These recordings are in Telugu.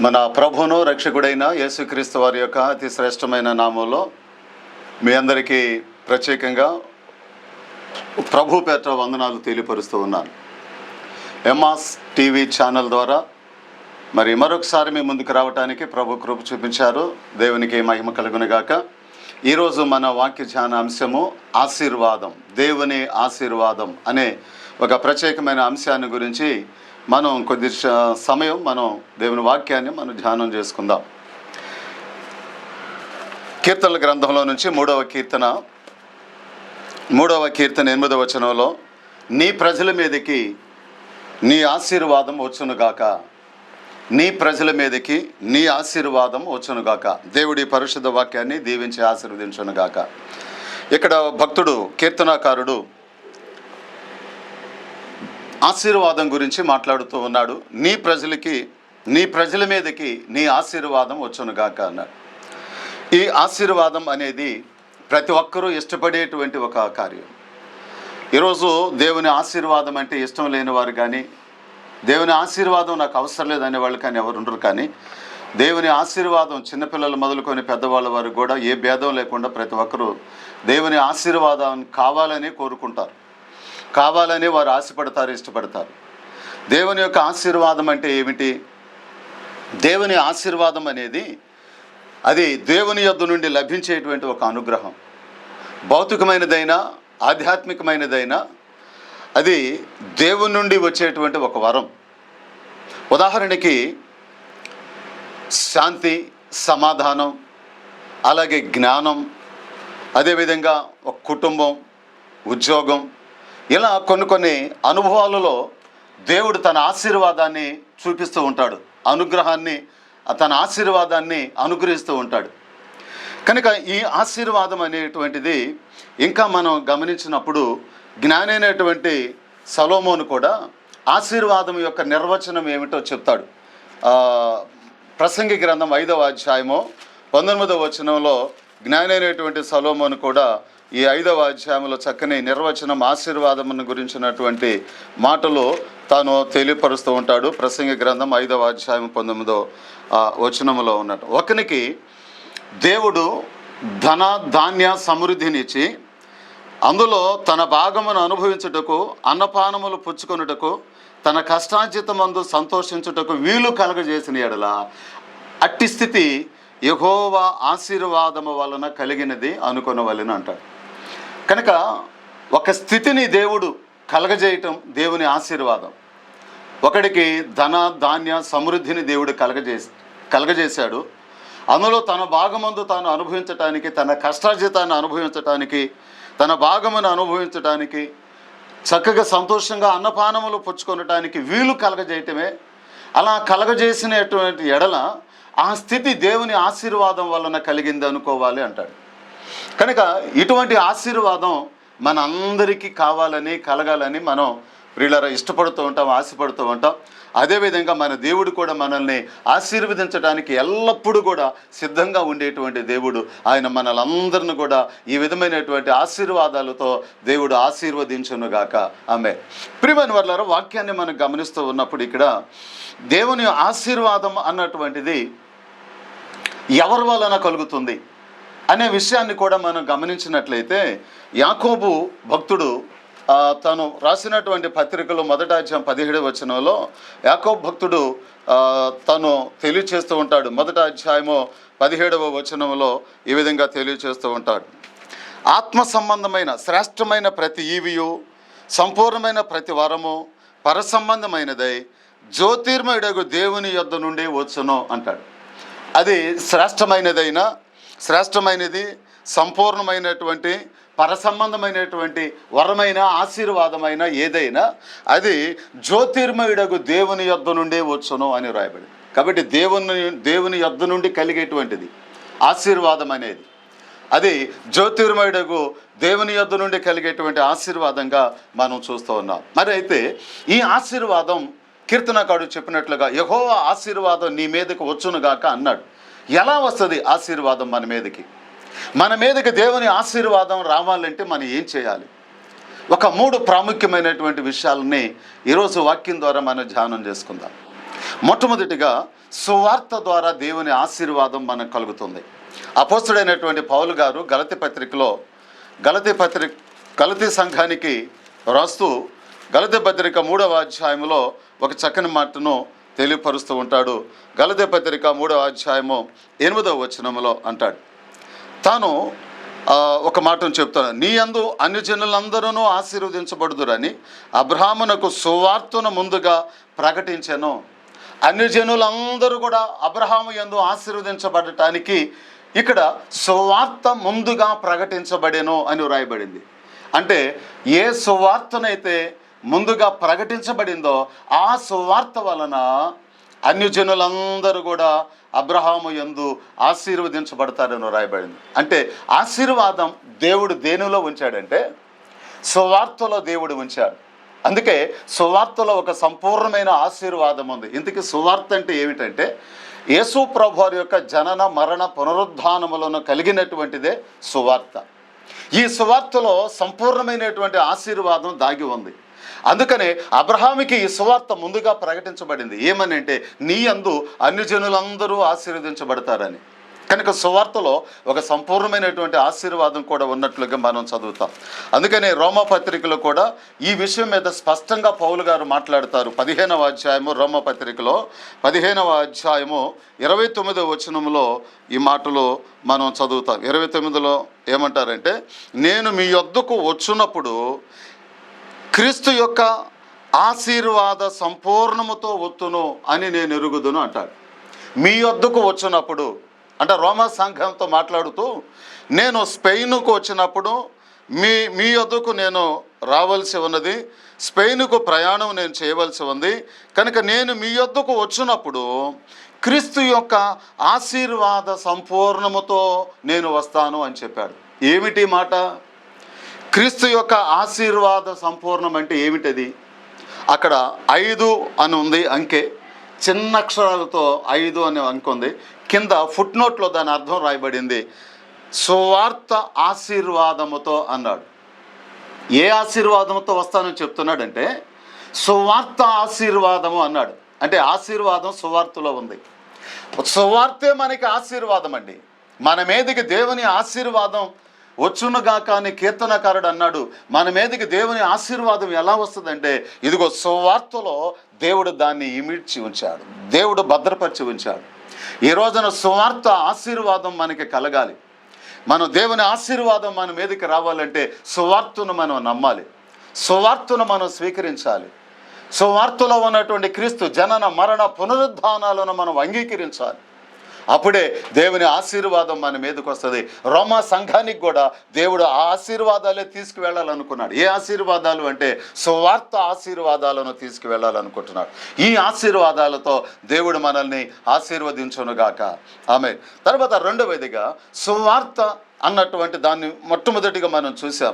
మన ప్రభువును రక్షకుడైన యేసుక్రీస్తు వారి యొక్క అతి శ్రేష్టమైన నామంలో మీ అందరికీ ప్రత్యేకంగా ప్రభు పేట వందనాలు తెలియపరుస్తూ ఉన్నాను. ఎంఆస్ టీవీ ఛానల్ ద్వారా మరొకసారి మీ ముందుకు రావడానికి ప్రభు కృప చూపించారు. దేవునికి మహిమ కలుగునుగాక. ఈరోజు మన వాక్య ధ్యాన అంశము ఆశీర్వాదం, దేవుని ఆశీర్వాదం అనే ఒక ప్రత్యేకమైన అంశాన్ని గురించి మనం కొద్ది సమయం దేవుని వాక్యాన్ని ధ్యానం చేసుకుందాం. కీర్తనల గ్రంథంలో నుంచి మూడవ కీర్తన 8వ వచనంలో, నీ ప్రజల మీదకి నీ ఆశీర్వాదం వచ్చునుగాక, నీ ప్రజల మీదకి నీ ఆశీర్వాదం వచ్చునుగాక. దేవుడి పరిశుద్ధ వాక్యాన్ని దీవించి ఆశీర్వదించునుగాక. ఇక్కడ భక్తుడు కీర్తనాకారుడు ఆశీర్వాదం గురించి మాట్లాడుతూ ఉన్నాడు. నీ ప్రజల మీదకి నీ ఆశీర్వాదం వచ్చునుగాక అన్నాడు. ఈ ఆశీర్వాదం అనేది ప్రతి ఒక్కరూ ఇష్టపడేటువంటి ఒక కార్యం. ఈరోజు దేవుని ఆశీర్వాదం అంటే ఇష్టం లేని వారు కానీ, దేవుని ఆశీర్వాదం నాకు అవసరం లేదనే వాళ్ళు కానీ ఎవరు ఉండరు. కానీ దేవుని ఆశీర్వాదం చిన్నపిల్లలు మొదలుకొని పెద్దవాళ్ళ వారు కూడా ఏ భేదం లేకుండా ప్రతి ఒక్కరూ దేవుని ఆశీర్వాదం కావాలని కోరుకుంటారు, కావాలని వారు ఆశపడతారు, ఇష్టపడతారు. దేవుని యొక్క ఆశీర్వాదం అంటే ఏమిటి? దేవుని ఆశీర్వాదం అనేది అది దేవుని యొద్ద నుండి లభించేటువంటి ఒక అనుగ్రహం. భౌతికమైనదైనా ఆధ్యాత్మికమైనదైనా అది దేవుని నుండి వచ్చేటువంటి ఒక వరం. ఉదాహరణకి శాంతి, సమాధానం, అలాగే జ్ఞానం, అదేవిధంగా ఒక కుటుంబం, ఉద్యోగం, ఇలా కొన్ని అనుభవాలలో దేవుడు తన ఆశీర్వాదాన్ని చూపిస్తూ ఉంటాడు, అనుగ్రహాన్ని, తన ఆశీర్వాదాన్ని అనుగ్రహిస్తూ ఉంటాడు. కనుక ఈ ఆశీర్వాదం అనేటువంటిది ఇంకా మనం గమనించినప్పుడు జ్ఞాని అయినటువంటి సొలొమోను కూడా ఆశీర్వాదం యొక్క నిర్వచనం ఏమిటో చెప్తాడు. ప్రసంగి గ్రంథం 5వ అధ్యాయము 19వ వచనంలో జ్ఞాని అయినటువంటి సొలొమోను కూడా ఈ 5వ అధ్యాయంలో చక్కని నిర్వచనం, ఆశీర్వాదమును గురించినటువంటి మాటలు తాను తెలియపరుస్తూ ఉంటాడు. ప్రసంగి గ్రంథం 5వ అధ్యాయం 19వ వచనంలో ఉన్నట్టు, ఒకనికి దేవుడు ధన ధాన్య సమృద్ధినిచ్చి అందులో తన భాగమును అనుభవించుటకు, అన్నపానములు పుచ్చుకొనుటకు, తన కష్టార్జితమందు సంతోషించుటకు వీలు కలగజేసిన ఎడల అట్టి స్థితి యెహోవా ఆశీర్వాదము వలన కలిగినది అనుకొనవలెను అంటాడు. కనుక ఒక స్థితిని దేవుడు కలగజేయటం దేవుని ఆశీర్వాదం. ఒకడికి ధన ధాన్య సమృద్ధిని దేవుడు కలగజేశాడు. అందులో తన భాగమందు తాను అనుభవించటానికి, తన కష్టార్జితాన్ని అనుభవించటానికి, తన భాగమును అనుభవించటానికి, చక్కగా సంతోషంగా అన్నపానములు పుచ్చుకొనటానికి వీలు కలగజేయటమే. అలా కలగజేసినటువంటి ఎడల ఆ స్థితి దేవుని ఆశీర్వాదం వలన కలిగింది అనుకోవాలి అంటాడు. కనుక ఇటువంటి ఆశీర్వాదం మన అందరికీ కావాలని, కలగాలని మనం ప్రియులారా ఇష్టపడుతూ ఉంటాం, ఆశపడుతూ ఉంటాం. అదేవిధంగా మన దేవుడు కూడా మనల్ని ఆశీర్వదించడానికి ఎల్లప్పుడూ కూడా సిద్ధంగా ఉండేటువంటి దేవుడు. ఆయన మనలందరిని కూడా ఈ విధమైనటువంటి ఆశీర్వాదాలతో దేవుడు ఆశీర్వదించునుగాక. ఆమె ప్రియమైన వారులారా, వాక్యాన్ని మనం గమనిస్తూ ఉన్నప్పుడు ఇక్కడ దేవుని ఆశీర్వాదం అన్నటువంటిది ఎవరి వలన కలుగుతుంది అనే విషయాన్ని కూడా మనం గమనించినట్లయితే, యాకోబు భక్తుడు తను రాసినటువంటి పత్రికలో 1వ అధ్యాయం 17వ వచనంలో యాకోబు భక్తుడు తను తెలియచేస్తూ ఉంటాడు. 1వ అధ్యాయము 17వ వచనంలో ఈ విధంగా తెలియచేస్తూ ఉంటాడు. ఆత్మ సంబంధమైన శ్రేష్టమైన ప్రతి ఈవియు, సంపూర్ణమైన ప్రతి వరము పరసంబంధమైనదై జ్యోతిర్మయుడగు దేవుని యొద్ద నుండి వచ్చును అంటాడు. అది శ్రేష్టమైనది, సంపూర్ణమైనటువంటి, పరసంబంధమైనటువంటి వరమైన, ఆశీర్వాదమైన ఏదైనా అది జ్యోతిర్మయుడగు దేవుని యొద్ద నుండే వచ్చును అని రాయబడి. కాబట్టి దేవుని యొద్ద నుండి కలిగేటువంటిది ఆశీర్వాదం అనేది. అది జ్యోతిర్మయుడగు దేవుని యొద్ద నుండి కలిగేటువంటి ఆశీర్వాదంగా మనం చూస్తూ ఉన్నాం. మరి అయితే ఈ ఆశీర్వాదం కీర్తనకారుడు చెప్పినట్లుగా యెహోవా ఆశీర్వాదం నీ మీదకి వచ్చునుగాక అన్నాడు. ఎలా వస్తుంది ఆశీర్వాదం మన మీదకి దేవుని ఆశీర్వాదం రావాలంటే మనం ఏం చేయాలి? ఒక 3 ప్రాముఖ్యమైనటువంటి విషయాలని ఈరోజు వాక్యం ద్వారా మనం ధ్యానం చేసుకుందాం. మొట్టమొదటిగా సువార్త ద్వారా దేవుని ఆశీర్వాదం మనకు కలుగుతుంది. అపోస్తుడైనటువంటి పౌలు గారు గలతీ సంఘానికి రాస్తూ గలతీ పత్రిక 3వ అధ్యాయంలో ఒక చక్కని మాటను తెలియపరుస్తూ ఉంటాడు. గలతీ పత్రిక 3వ అధ్యాయము 8వ వచనంలో అంటాడు, తాను ఒక మాటను చెప్తాను, నీ యందు అన్యజనులందరూ ఆశీర్వదించబడుదురని అబ్రహామునకు సువార్తను ముందుగా ప్రకటించెను. అన్యజనులందరూ కూడా అబ్రహాము యందు ఆశీర్వదించబడటానికి ఇక్కడ సువార్త ముందుగా ప్రకటించబడెను అని వ్రాయబడింది. అంటే ఏ సువార్తనైతే ముందుగా ప్రకటించబడిందో ఆ సువార్త వలన అన్యజనులందరూ కూడా అబ్రహాము యందు ఆశీర్వదించబడతారని రాయబడింది. అంటే ఆశీర్వాదం దేవుడు దేనిలో ఉంచాడంటే సువార్తలో దేవుడు ఉంచాడు. అందుకే సువార్తలో ఒక సంపూర్ణమైన ఆశీర్వాదం ఉంది. ఇంతకీ సువార్త అంటే ఏమిటంటే యేసు ప్రభువారి యొక్క జనన మరణ పునరుద్ధానములను కలిగినటువంటిదే సువార్త. ఈ సువార్తలో సంపూర్ణమైనటువంటి ఆశీర్వాదం దాగి ఉంది. అందుకనే అబ్రహాముకి ఈ సువార్త ముందుగా ప్రకటించబడింది. ఏమని అంటే నీ యందు అన్యజనులందరూ ఆశీర్వదించబడతారని. కనుక సువార్తలో ఒక సంపూర్ణమైనటువంటి ఆశీర్వాదం కూడా ఉన్నట్లుగా మనం చదువుతాం. అందుకనే రోమా పత్రికలో కూడా ఈ విషయం మీద స్పష్టంగా పౌలు గారు మాట్లాడతారు. 15వ అధ్యాయము రోమా పత్రికలో 15వ అధ్యాయము 29వ వచనంలో ఈ మాటలు మనం చదువుతాం. 29లో ఏమంటారంటే, నేను మీ యొద్దకు వచ్చునప్పుడు క్రీస్తు యొక్క ఆశీర్వాద సంపూర్ణముతో వత్తును అని నేను ఎరుగుదును అంటాడు. మీ యొద్దకు వచ్చినప్పుడు అంటే రోమా సంఘంతో మాట్లాడుతూ, నేను స్పెయిన్కు వచ్చినప్పుడు మీ యొద్దకు నేను రావాల్సి ఉన్నది, స్పెయిన్కు ప్రయాణం నేను చేయవలసి ఉంది, కనుక నేను మీ యొద్దకు వచ్చినప్పుడు క్రీస్తు యొక్క ఆశీర్వాద సంపూర్ణముతో నేను వస్తాను అని చెప్పాడు. ఏమిటి మాట? క్రీస్తు యొక్క ఆశీర్వాద సంపూర్ణం అంటే ఏమిటది? అక్కడ 5 అని ఉంది అంకె, చిన్న అక్షరాలతో 5 అనే అంకె ఉంది. కింద ఫుట్ నోట్లో దాని అర్థం రాయబడింది, సువార్త ఆశీర్వాదముతో అన్నాడు. ఏ ఆశీర్వాదముతో వస్తానని చెప్తున్నాడంటే సువార్త ఆశీర్వాదము అన్నాడు. అంటే ఆశీర్వాదం సువార్తలో ఉంది. సువార్తే మనకి ఆశీర్వాదం అండి. మన మీదకి దేవుని ఆశీర్వాదం వచ్చునుగా కానీ కీర్తనకారుడు అన్నాడు, మన మీదకి దేవుని ఆశీర్వాదం ఎలా వస్తుందంటే ఇదిగో సువార్తలో దేవుడు దాన్ని ఇమిడ్చి ఉంచాడు, దేవుడు భద్రపరిచి ఉంచాడు. ఈ రోజున సువార్త ఆశీర్వాదం మనకి కలగాలి. మనం దేవుని ఆశీర్వాదం మన మీదకి రావాలంటే సువార్తను మనం నమ్మాలి, సువార్తను మనం స్వీకరించాలి. సువార్తలో ఉన్నటువంటి క్రీస్తు జనన మరణ పునరుద్ధానాలను మనం అంగీకరించాలి. అప్పుడే దేవుని ఆశీర్వాదం మన మీదకి వస్తుంది. రోమా సంఘానికి కూడా దేవుడు ఆ ఆశీర్వాదాలే తీసుకువెళ్ళాలనుకున్నాడు. ఏ ఆశీర్వాదాలు అంటే సువార్త ఆశీర్వాదాలను తీసుకువెళ్ళాలనుకుంటున్నాడు. ఈ ఆశీర్వాదాలతో దేవుడు మనల్ని ఆశీర్వదించునుగాక. ఆమేన్. తర్వాత రెండవదిగా సువార్త అన్నటువంటి దాన్ని మొట్టమొదటిగా మనం చూసాం.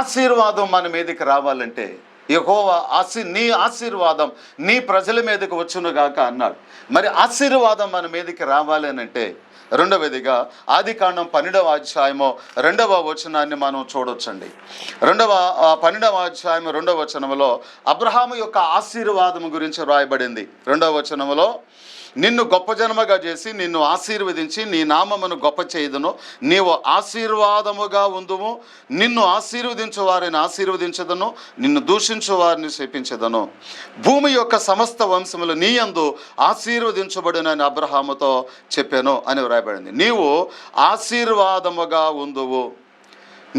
ఆశీర్వాదం మన మీదకి రావాలంటే యెహోవా నీ ఆశీర్వాదం నీ ప్రజల మీదకి వచ్చునుగాక అన్నాడు. మరి ఆశీర్వాదం మన మీదకి రావాలి అని అంటే రెండవదిగా ఆదికాండం 12వ అధ్యాయము 2వ వచనాన్ని మనం చూడొచ్చండి. 12వ అధ్యాయం 2వ వచనంలో అబ్రహాము యొక్క ఆశీర్వాదం గురించి రాయబడింది. 2వ వచనంలో, నిన్ను గొప్ప జనముగా చేసి నిన్ను ఆశీర్వదించి నీ నామమును గొప్ప చేయుదును, నీవు ఆశీర్వాదముగా ఉందుము, నిన్ను ఆశీర్వదించు వారిని ఆశీర్వదించదను, నిన్ను దూషించు వారిని శపించదను, భూమి యొక్క సమస్త వంశములు నీ యందు ఆశీర్వదించబడునని అబ్రహాముతో చెప్పాను అని వ్రాయబడింది. నీవు ఆశీర్వాదముగా ఉందువు,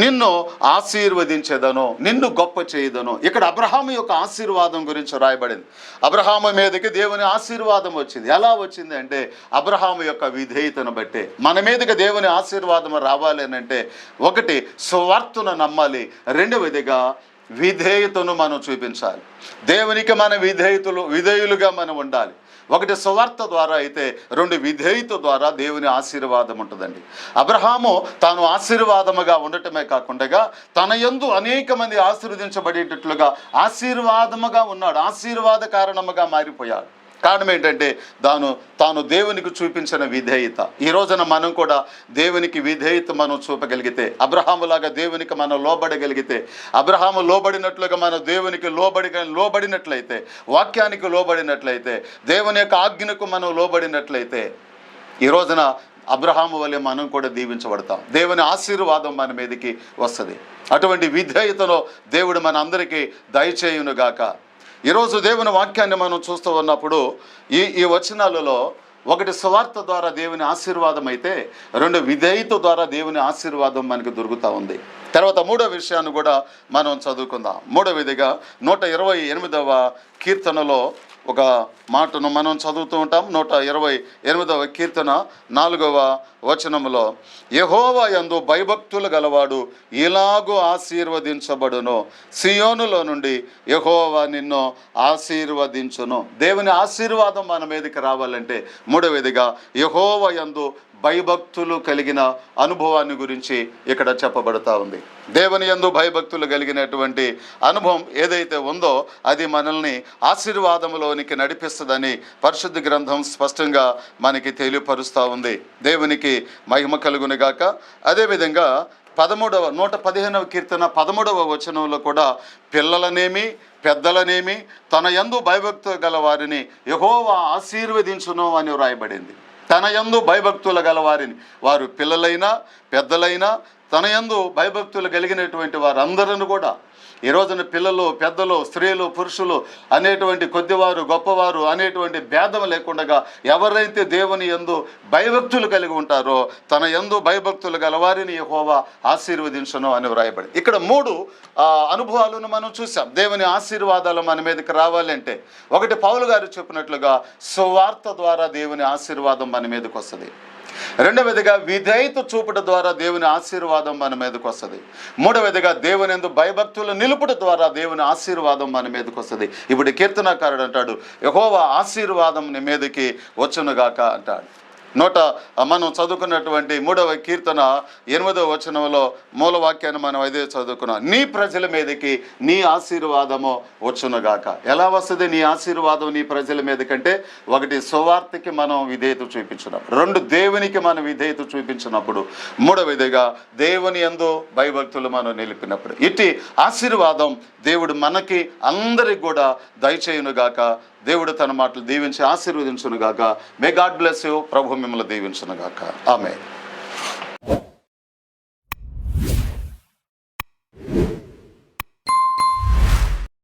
నిన్ను ఆశీర్వదించేదను, నిన్ను గొప్ప చేయదను. ఇక్కడ అబ్రహాము యొక్క ఆశీర్వాదం గురించి రాయబడింది. అబ్రహాము మీదకి దేవుని ఆశీర్వాదం వచ్చింది. ఎలా వచ్చింది అంటే అబ్రహాము యొక్క విధేయతను బట్టే. మన మీదకి దేవుని ఆశీర్వాదం రావాలి అని అంటే ఒకటి సువార్తను నమ్మాలి, రెండవదిగా విధేయతను మనం చూపించాలి. దేవునికి మన విధేయులుగా మనం ఉండాలి. ఒకటి సువార్త ద్వారా అయితే, రెండు విధేయత ద్వారా దేవుని ఆశీర్వాదం ఉంటుందండి. అబ్రహాము తాను ఆశీర్వాదముగా ఉండటమే కాకుండా తన యందు అనేక మంది ఆశీర్వదించబడేటట్లుగా ఆశీర్వాదముగా ఉన్నాడు, ఆశీర్వాద కారణముగా మారిపోయాడు. కారణం ఏంటంటే తాను దేవునికి చూపించిన విధేయత. ఈ రోజున మనం కూడా దేవునికి విధేయత మనం చూపగలిగితే, అబ్రహాములాగా దేవునికి మనం లోబడగలిగితే, అబ్రహాము లోబడినట్లుగా మనం దేవునికి లోబడినట్లయితే, వాక్యానికి లోబడినట్లయితే, దేవుని యొక్క ఆజ్ఞకు మనం లోబడినట్లయితే, ఈ రోజున అబ్రహాము వలె మనం కూడా దీవించబడతాం. దేవుని ఆశీర్వాదం మన మీదకి వస్తుంది. అటువంటి విధేయతలో దేవుడు మన అందరికీ దయచేయునుగాక. ఈరోజు దేవుని వాక్యాన్ని మనం చూస్తూ ఉన్నప్పుడు ఈ వచనాలలో ఒకటి సువార్త ద్వారా దేవుని ఆశీర్వాదం అయితే, రెండు విధేయత ద్వారా దేవుని ఆశీర్వాదం మనకు దొరుకుతూ ఉంది. తర్వాత మూడో విషయాన్ని కూడా మనం చదువుకుందాం. మూడవదిగా 128వ కీర్తనలో ఒక మాటను మనం చదువుతూ ఉంటాం. 128వ కీర్తన 4వ వచనములో, యెహోవా యందు భయభక్తులు గలవాడు ఇలాగూ ఆశీర్వదించబడును, సియోనులో నుండి యెహోవా నిన్ను ఆశీర్వదించును. దేవుని ఆశీర్వాదం మన మీదకి రావాలంటే మూడవదిగా యెహోవా యందు భయభక్తులు కలిగిన అనుభవాన్ని గురించి ఇక్కడ చెప్పబడతా ఉంది. దేవుని యందు భయభక్తులు కలిగినటువంటి అనుభవం ఏదైతే ఉందో అది మనల్ని ఆశీర్వాదంలోనికి నడిపిస్తుందని పరిశుద్ధ గ్రంథం స్పష్టంగా మనకి తెలియపరుస్తూ ఉంది. దేవునికి మహిమ కలుగునుగాక. అదేవిధంగా 115వ కీర్తన 13వ వచనంలో కూడా పిల్లలనేమి పెద్దలనేమి తన యందు భయభక్తులు గల వారిని యెహోవా ఆశీర్వదించును అని వ్రాయబడింది. తన యందు భయభక్తులు గల వారిని, వారు పిల్లలైనా పెద్దలైనా తన యందు భయభక్తులు కలిగినటువంటి వారందరూ కూడా, ఈ రోజున పిల్లలు పెద్దలు స్త్రీలు పురుషులు అనేటువంటి కొద్దివారు గొప్పవారు అనేటువంటి భేదం లేకుండా ఎవరైతే దేవుని యందు భయభక్తులు కలిగి ఉంటారో తన యందు భయభక్తులు గలవారిని యెహోవా ఆశీర్వదించును అని వ్రాయబడి. ఇక్కడ 3 అనుభవాలను మనం చూసాం. దేవుని ఆశీర్వాదాలు మన మీదకి రావాలంటే, ఒకటి పౌలు గారు చెప్పినట్లుగా సువార్త ద్వారా దేవుని ఆశీర్వాదం మన మీదకి వస్తుంది. రెండవదిగా విధేయత చూపుట ద్వారా దేవుని ఆశీర్వాదం మన మీదకి వస్తుంది. మూడవదిగా దేవుని యందు భయభక్తులు నిలుపుట ద్వారా దేవుని ఆశీర్వాదం మన మీదకి వస్తుంది. ఇప్పుడు కీర్తనకారుడు అంటాడు, యెహోవా ఆశీర్వాదం నీ మీదకి వచ్చునుగాక అంటాడు. మనం చదువుకున్నటువంటి 3వ కీర్తన 8వ వచనంలో మూలవాక్యాన్ని మనం అదే చదువుకున్నాం. నీ ప్రజల మీదకి నీ ఆశీర్వాదము వచ్చునుగాక. ఎలా వస్తుంది నీ ఆశీర్వాదం నీ ప్రజల మీదకంటే, ఒకటి సువార్తకి మనం విధేయత చూపించినప్పుడు, 2 దేవునికి మనం విధేయత చూపించినప్పుడు, మూడవదిగా దేవుని యందు భయభక్తులు మనం నిలిపినప్పుడు. ఇట్టి ఆశీర్వాదం దేవుడు మనకి అందరికి కూడా దయచేయునుగాక. దేవుడు తన మాటలు దీవించి ఆశీర్వదించునుగాక. May God bless you. ప్రభు మిమ్మల్ని దీవించునుగాక. ఆమేన్.